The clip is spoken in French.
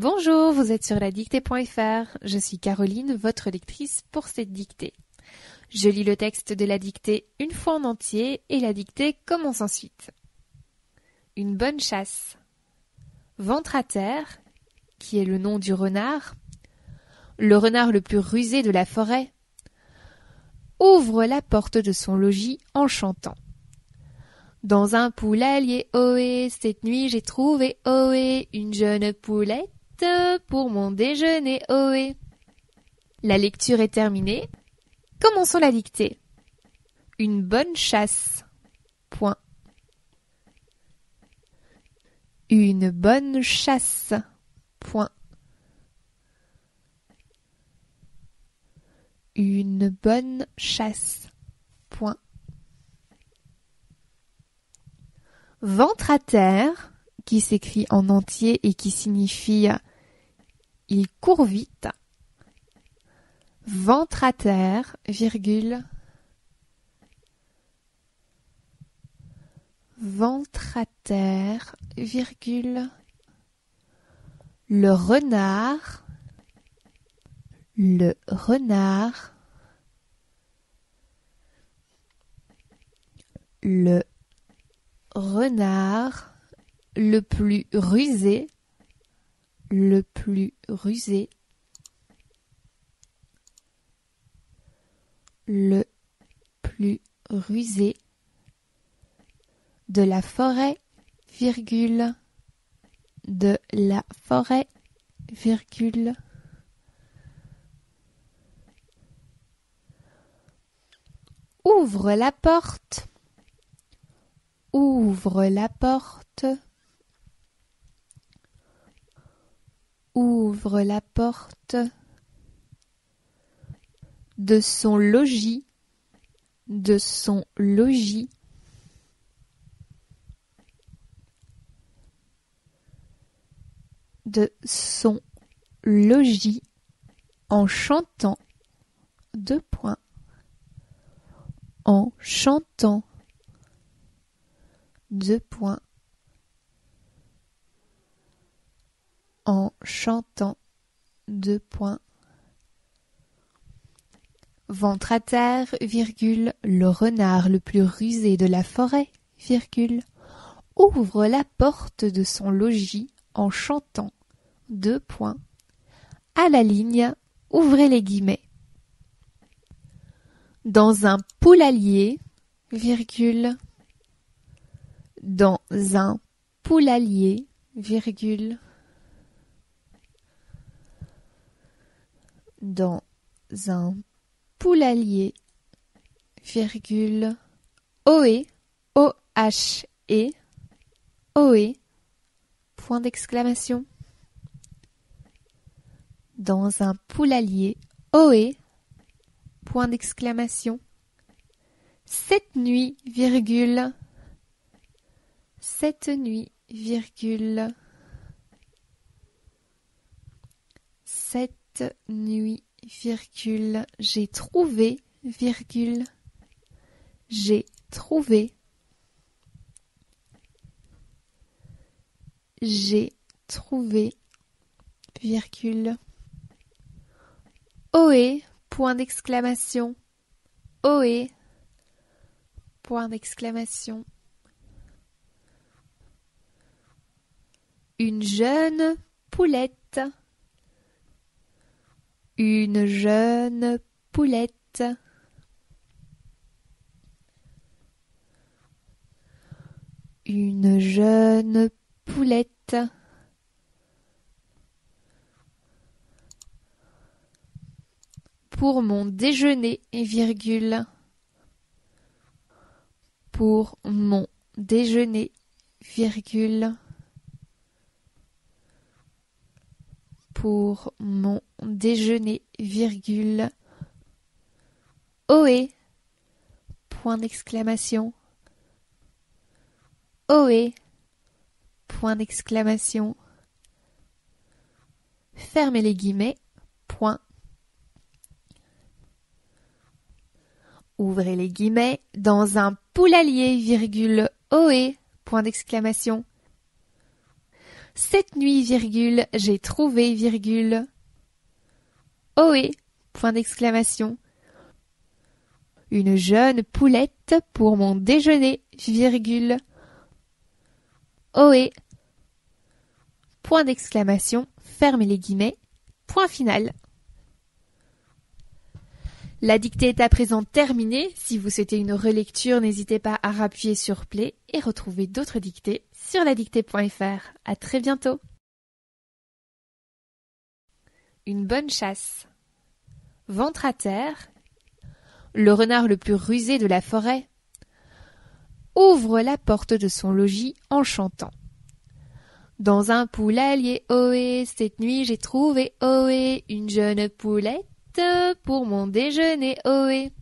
Bonjour, vous êtes sur la dictée.fr. Je suis Caroline, votre lectrice pour cette dictée. Je lis le texte de la dictée une fois en entier et la dictée commence ensuite. Une bonne chasse. Ventre à terre, qui est le nom du renard, le renard le plus rusé de la forêt, ouvre la porte de son logis en chantant. Dans un poulailler, ohé, cette nuit j'ai trouvé, ohé, une jeune poulette pour mon déjeuner, ohé. La lecture est terminée. Commençons la dictée. Une bonne chasse. Point. Une bonne chasse. Point. Une bonne chasse. Point. Ventre à terre, qui s'écrit en entier et qui signifie il court vite. Ventre à terre, virgule. Ventre à terre, virgule. Le renard. Le renard. Le renard, le plus rusé, le plus rusé, le plus rusé de la forêt, virgule, de la forêt, virgule. Ouvre la porte. Ouvre la porte. Ouvre la porte de son logis. De son logis. De son logis en chantant. Deux points. En chantant. Deux points. En chantant. Deux points. Ventre à terre, virgule, le renard le plus rusé de la forêt, virgule, ouvre la porte de son logis en chantant. Deux points. À la ligne, ouvrez les guillemets. Dans un poulailler, virgule, dans un poulailler, virgule, dans un poulailler, virgule, ohé, O-H-E, ohé, point d'exclamation. Dans un poulailler, ohé, point d'exclamation. Cette nuit, virgule, cette nuit, virgule, cette nuit, virgule, j'ai trouvé, virgule, j'ai trouvé, j'ai trouvé, virgule, ohé, point d'exclamation, ohé, point d'exclamation. Une jeune poulette. Une jeune poulette. Une jeune poulette. Pour mon déjeuner, virgule. Pour mon déjeuner, virgule. Pour mon déjeuner, virgule, ohé, point d'exclamation, ohé, point d'exclamation, fermez les guillemets, point, ouvrez les guillemets, dans un poulailler, virgule, ohé, point d'exclamation. Cette nuit, virgule, j'ai trouvé, virgule. Ohé, point d'exclamation. Une jeune poulette pour mon déjeuner, virgule. Ohé. Point d'exclamation, fermez les guillemets, point final. La dictée est à présent terminée. Si vous souhaitez une relecture, n'hésitez pas à appuyer sur play et retrouver d'autres dictées sur ladictée.fr. À très bientôt. Une bonne chasse. Ventre à terre. Le renard le plus rusé de la forêt ouvre la porte de son logis en chantant. Dans un poulailler, ohé, cette nuit j'ai trouvé, ohé, une jeune poulette pour mon déjeuner, ohé.